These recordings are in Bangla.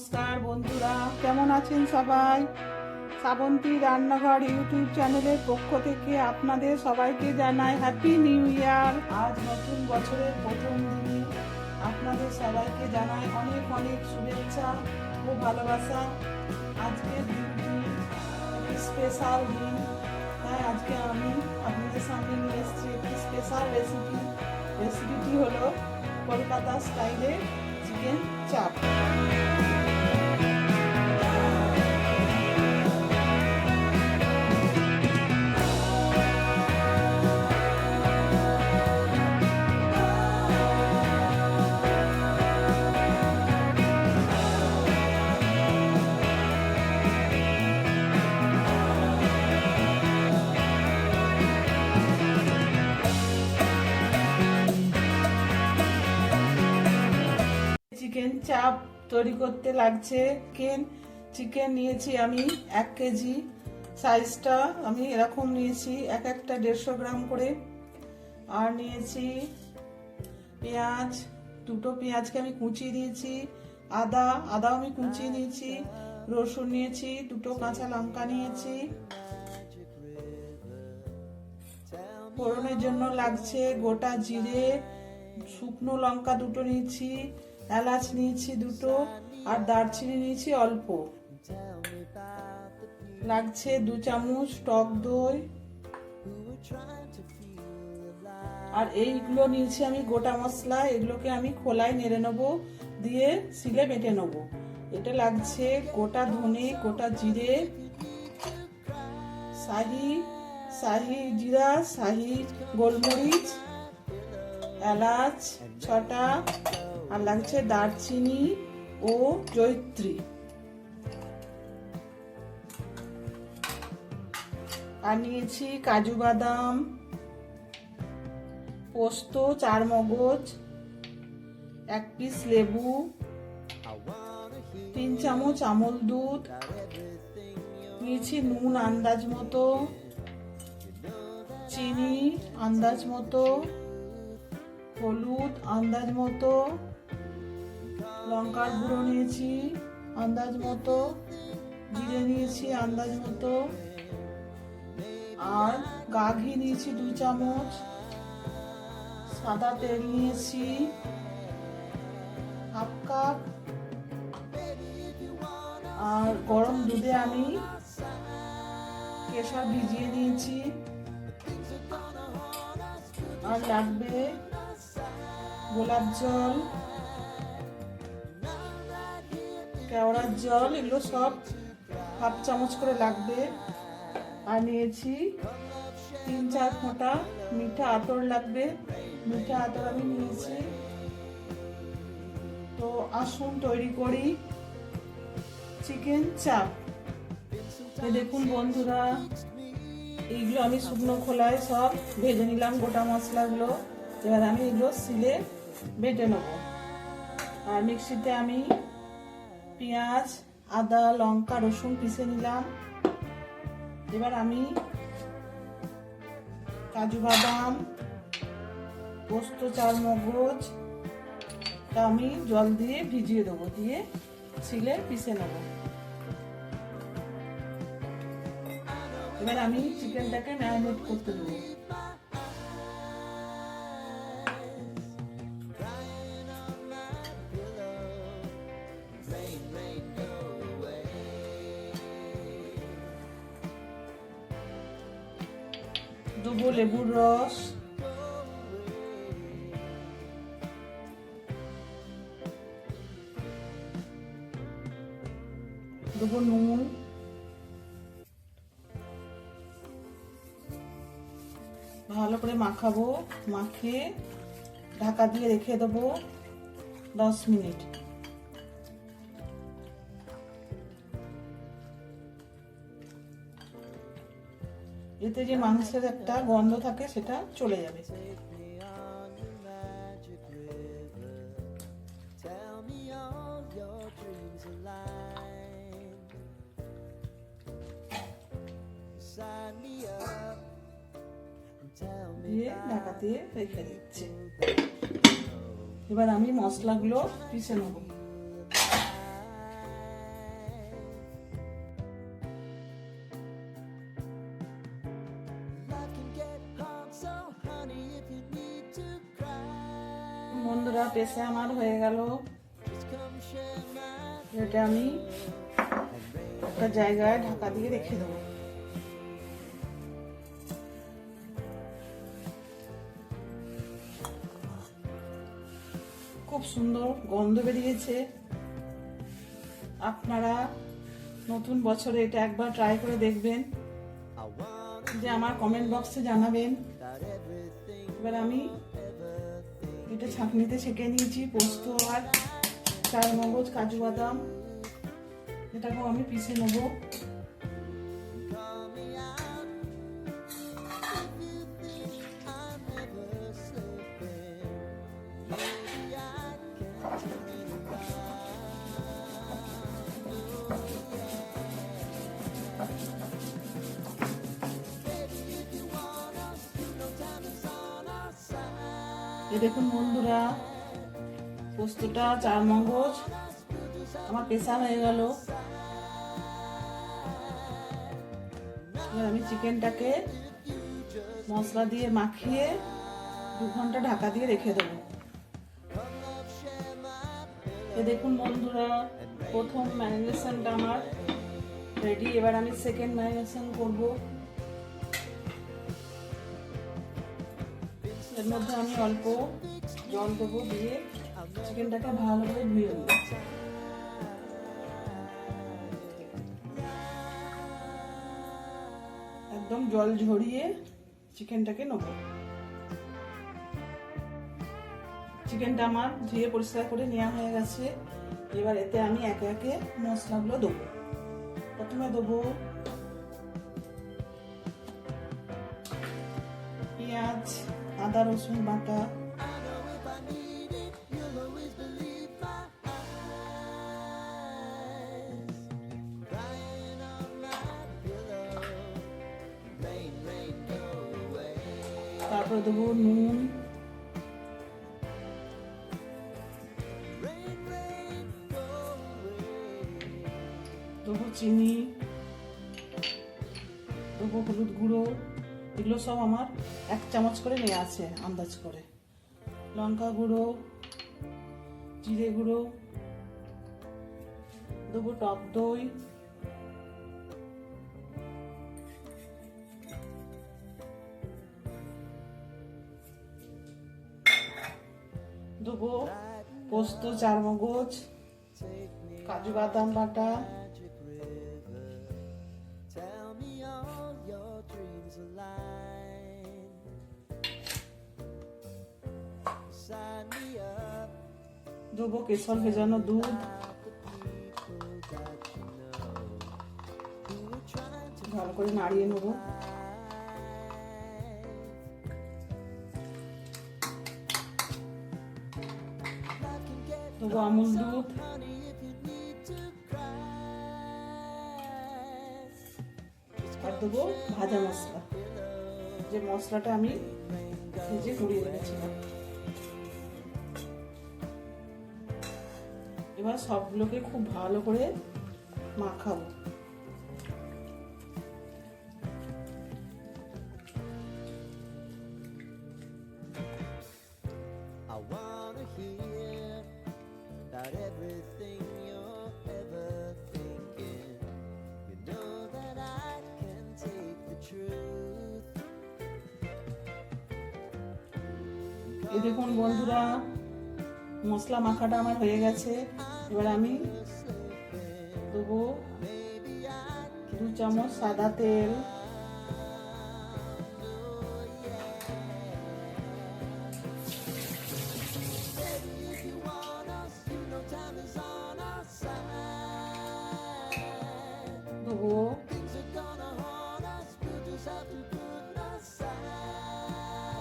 নমস্কার বন্ধুরা, কেমন আছেন সবাই? শ্রাবন্তী রান্নাঘর ইউটিউব চ্যানেলের পক্ষ থেকে আপনাদের সবাইকে জানাই হ্যাপি নিউ ইয়ার। আজ নতুন বছরের প্রথম দিনে আপনাদের সবাইকে জানাই অনেক অনেক শুভেচ্ছা ও ভালোবাসা। আজকের দিনটি স্পেশাল দিন, তাই আজকে আমি আপনাদের সামনে নিয়ে এসেছি একটি স্পেশাল রেসিপিটি হলো কলকাতা স্টাইলের চিকেন চাপ। চিকেন চাপ তৈরি করতে লাগছে চিকেন নিয়েছি আমি 1 কেজি, সাইজটা আমি এরকম নিয়েছি, একটা 150 গ্রাম করে। আর নিয়েছি পেঁয়াজ, 2টো পেঁয়াজকে আমি কুচিয়ে দিয়েছি, আদাও আমি কুচিয়ে নিয়েছি, রসুন নিয়েছি, 2টো কাঁচা লঙ্কা নিয়েছি। ফোড়নের জন্য লাগছে গোটা জিরে, শুকনো লঙ্কা 2টো নিয়েছি, এলাচ নিয়েছি 2টো, আর দারচিনি নিয়েছি অল্প। লাগছে 2 চামচ টক দই। আর এইগুলো নিয়েছি আমি গোটা মশলা, এগুলোকে আমি খোলায় নেড়ে নেবো, দিয়ে শিলে বেটে নেবো। এটা লাগছে গোটা ধনে, গোটা জিরে, শাহি জিরা, শাহি গোলমরিচ, এলাচ 6টা, আর লাগছে দারচিনি ও জয়িত্রী। আর নিয়েছি কাজু বাদাম, পোস্ত, 4 মগজ, 1 পিস লেবু, 3 চামচ আমল দুধ নিয়েছি, নুন আন্দাজ মতো, চিনি আন্দাজ মতো, হলুদ আন্দাজ মতো, লঙ্কার গুঁড়ো নিয়েছি আন্দাজ মতো, জিরে নিয়েছি আন্দাজ মতো, আর গা ঘি নিয়েছি 2 চামচ, সাদা তেল নিয়েছি 1/2 কাপ, আর গরম দুধে আমি কেশর ভিজিয়ে নিয়েছি। আর লাগবে গোলাপ জল, কেওড়ার জল, এগুলো সব 1/2 চামচ করে লাগবে। আর নিয়েছি 3-4 ফোঁটা মিঠা আতর লাগবে, মিঠা আতর আমি নিয়েছি। তো আসুন তৈরি করি চিকেন চাপ। দেখুন বন্ধুরা, এইগুলো আমি শুকনো খোলায় সব ভেজে নিলাম, গোটা মশলাগুলো। এবার আমি এগুলো শিলে বেটে নেব। আর মিক্সিতে আমি পেঁয়াজ, আদা, লঙ্কা, রসুন পিষে নিলাম। এবার আমি কাজু বাদাম, পোস্ত, 4 মগজ আমি জল দিয়ে ভিজিয়ে দেবো, দিয়ে শিলে পিষে নেব। এবার আমি চিকেনটাকে ম্যারিনেট করতে দেবো। দেবো লেবুর রস, দেবো নুন, ভালো করে মাখাবো, মাখিয়ে ঢাকা দিয়ে রেখে দেবো 10 মিনিট। এতে যে মাংসের একটা গন্ধ থাকে সেটা চলে যাবে। দিয়ে ঢাকা দিয়ে রেখে দিচ্ছি। এবার আমি মশলাগুলো পিষে নেব। বন্ধুরা, পেছে আমার হয়ে গেল। এটা আমি একটা জায়গায় ঢাকা দিয়ে রেখে দেবো। খুব সুন্দর গন্ধ বেরিয়েছে। আপনারা নতুন বছরে এটা একবার ট্রাই করে দেখবেন, যে আমার কমেন্ট বক্সে জানাবেন। এবার আমি এটা ছাঁকনিতে ছেঁকে নিয়েছি পোস্ত আর চারমগজ, কাজু বাদাম, এটাকেও আমি পিষে নেব। এই দেখুন বন্ধুরা, পোস্তটা, চারমগজ আমার পেশা হয়ে গেল। এবার আমি চিকেনটাকে মশলা দিয়ে মাখিয়ে 2 ঘন্টা ঢাকা দিয়ে রেখে দেবো। এই দেখুন বন্ধুরা, প্রথম ম্যারিনেশনটা আমার রেডি। এবার আমি সেকেন্ড ম্যারিনেশন করব। এর মধ্যে আমি অল্প জল দেবো, দিয়ে চিকেনটাকে ভালো করে ধুয়ে নেব। একদম জল ঝরিয়ে চিকেনটাকে নেব। চিকেনটা আমার ধুয়ে পরিষ্কার করে নেওয়া হয়ে গেছে। এবার এতে আমি একে একে মশলাগুলো দেবো। প্রথমে দেবো পেঁয়াজ, আদা রসুন বাটা, তারপরে দেবো নুন, দেবো চিনি, দেবো হলুদ গুঁড়ো। এগুলো সব আমার 1 চামচ করে নেওয়া আছে আন্দাজ করে। লঙ্কা গুঁড়ো, জিরে গুঁড়ো, দেবো টক দই, দেবো পোস্ত, চারমগজ, কাজু বাদাম বাটা, দেবো কেশর ভেজানো দুধ, ভালো করে নাড়িয়ে নেবো। দেবো আমুল দুধ, আর দেবো ভাজা মশলা, যে মশলাটা আমি ভেজে গুঁড়িয়ে রেখেছিলাম। এবার সবগুলোকে খুব ভালো করে মাখাবো। এই দেখুন বন্ধুরা, মশলা মাখাটা আমার হয়ে গেছে। এবার আমি দেবো 2 চামচ সাদা তেল, দেবো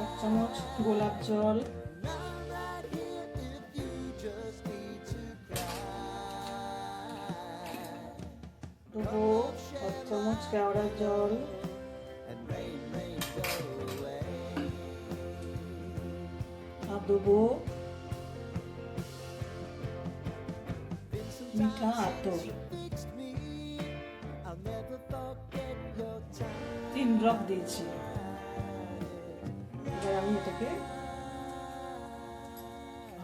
1 চামচ গোলাপ জল, দেবো 1 চামচ কেওড়ার জল, আর দেবো মিঠা আতর 3 ড্রপ দিয়েছি। এবার আমি এটাকে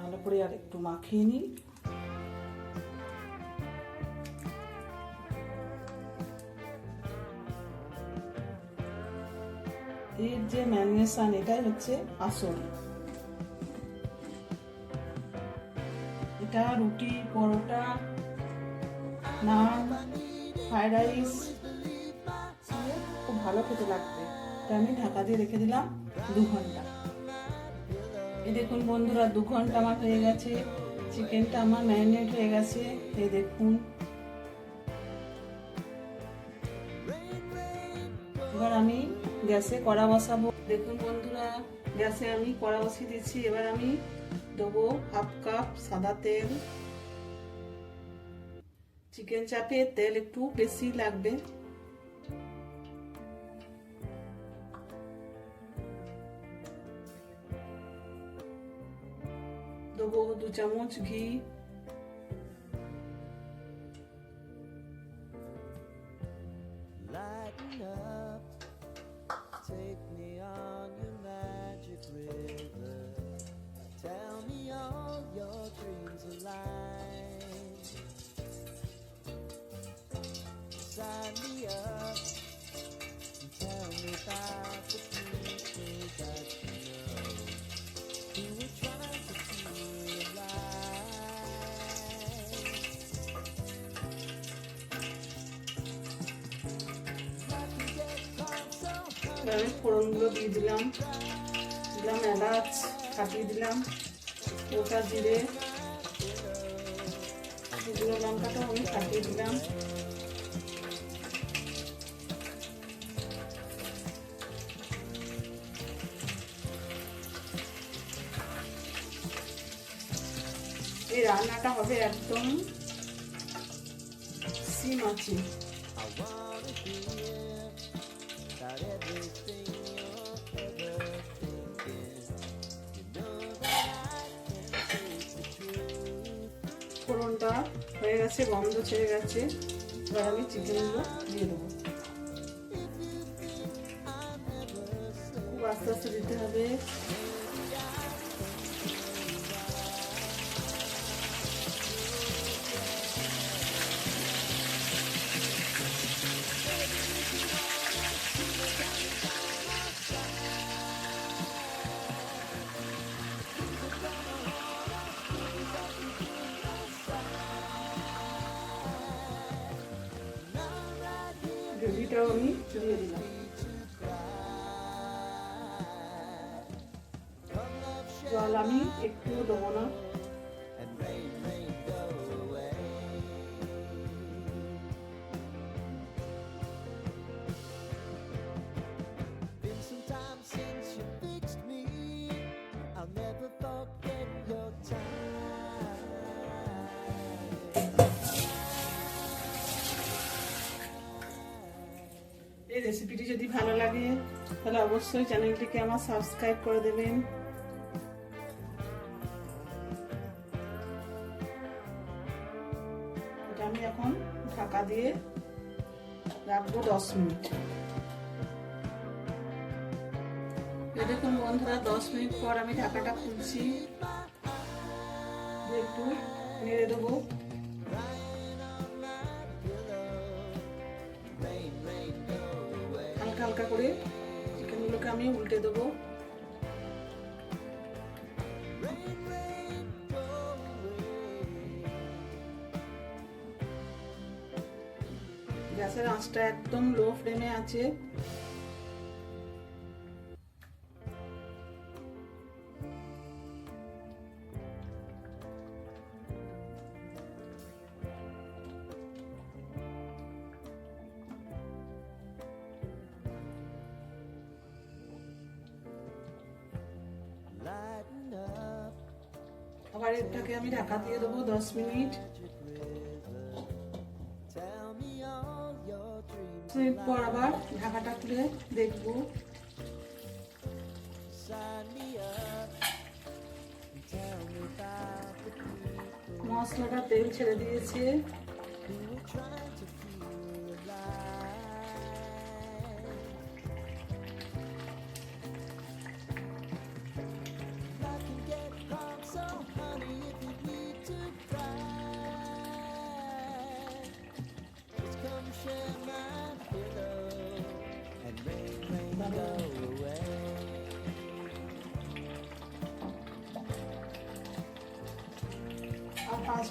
ভালো করে আর একটু মাখিয়ে নিই। এর যে ম্যারিনেশন, এটাই হচ্ছে আসল। এটা রুটি, পরোটা, নান, ফ্রাইড রাইস খুব ভালো খেতে লাগবে। এটা আমি ঢাকা দিয়ে রেখে দিলাম 2 ঘন্টা। এই দেখুন বন্ধুরা, 2 ঘন্টা আমার হয়ে গেছে। চিকেনটা আমার ম্যারিনেট হয়ে গেছে। এই দেখুন, এবার আমি গ্যাসে কড়া বসাবো। দেখুন বন্ধুরা, গ্যাসে আমি কড়া বসিয়ে দিচ্ছি। এবার আমি দেবো 1/2 কাপ সাদা তেল। চিকেন চাপে তেল একটু বেশি লাগবে। দেবো 2 চামচ ঘি। Take me on your magic river. Tell me all your dreams alive. Sign me up and tell me about the people that you know who are trying to feel alive. I can get caught so আমি ফোড়নগুলো দিয়ে দিলাম এলাচ, ফাটিয়ে দিলাম গোটা জিরে, শুকনো লঙ্কাটাও আমি ফাটিয়ে দিলাম। এই রান্নাটা হবে একদম সিম আছে। I wanna hear about everything you're ever thinking. You know that I can take the truth. ফোড়নটা হয়ে গেছে, গন্ধ ছেড়ে গেছে। এবার আমি চিকেনগুলো দিয়ে দেবো। খুব আস্তে আস্তে দিতে হবে। গ্রেভিটাও আমি দিয়ে দিলাম। জল আমি একটুও দেবো না। And rain, rain, go away. Been some time since you fixed me. I'll never forget your time. এই রেসিপিটি যদি ভালো লাগে তাহলে অবশ্যই চ্যানেলটিকে আমার সাবস্ক্রাইব করে দেবেন। এটা আমি এখন ঢাকা দিয়ে রাখবো 10 মিনিট। এই দেখুন বন্ধুরা, 10 মিনিট পর আমি ঢাকাটা খুলছি। একটু নেড়ে দেবো। হালকা হালকা করে চিকেনগুলোকে আমি উল্টে দেবো। গ্যাসের আঁচটা একদম লো ফ্লেমে আছে। Lighten up. আবার এটাকে আমি ঢাকা দিয়ে দেবো 10 minute. Tell me all your dreams. Minute পর আবার ঢাকাটা খুলে দেখবো। Sign me up and tell me about the people মশলাটা তেল ছেড়ে দিয়েছে। who are trying to feel alive. I can get caught so honey.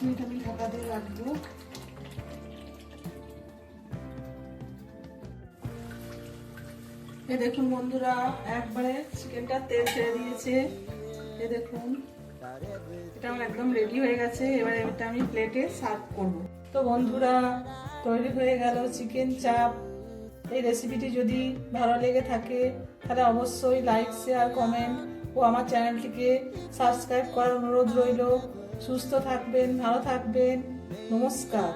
Minute আমি ঢাকা দিয়ে রাখবো। এই দেখুন বন্ধুরা, একবারে চিকেনটা তেল ছেড়ে দিয়েছে। এই দেখুন, এটা আমার একদম রেডি হয়ে গেছে। এবারে এটা আমি প্লেটে সার্ভ করব। তো বন্ধুরা, তৈরি হয়ে গেল চিকেন চাপ। এই রেসিপিটি যদি ভালো লেগে থাকে তাহলে অবশ্যই লাইক, শেয়ার, কমেন্ট ও আমার চ্যানেলটিকে সাবস্ক্রাইব করার অনুরোধ রইল। সুস্থ থাকবেন, ভালো থাকবেন। নমস্কার।